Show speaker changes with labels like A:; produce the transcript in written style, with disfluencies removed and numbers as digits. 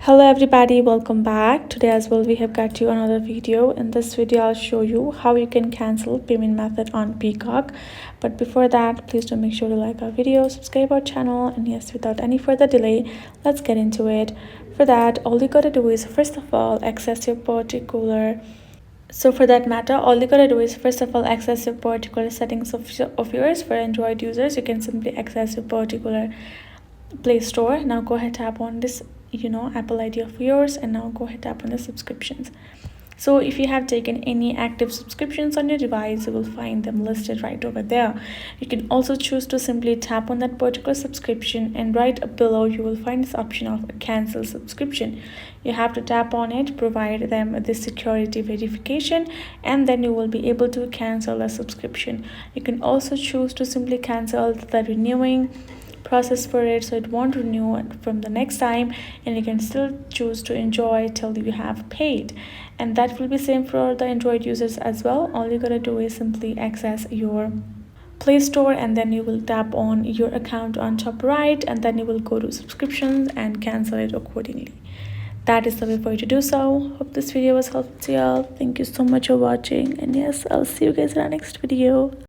A: Hello everybody, welcome back. Today as well we have got you another video. In this video I'll show you how you can cancel payment method on Peacock. But before that, please do make sure to like our video, subscribe our channel, and yes, without any further delay, let's get into it. For that, all you gotta do is first of all access your particular settings of yours. For Android users, you can simply access your particular Play Store. Now go ahead, tap on this Apple ID of yours, and now go ahead, tap on the subscriptions. So if you have taken any active subscriptions on your device, you will find them listed right over there. You can also choose to simply tap on that particular subscription, and right below you will find this option of cancel subscription. You have to tap on it, provide them this security verification, and then you will be able to cancel a subscription. You can also choose to simply cancel the renewing process for it, so it won't renew from the next time, and you can still choose to enjoy till you have paid. And that will be same for the Android users as well. All you gotta do is simply access your Play Store, and then you will tap on your account on top right, and then you will go to subscriptions and cancel it accordingly. That is the way for you to do so. Hope this video was helpful to y'all. Thank you so much for watching, and yes, I'll see you guys in our next video.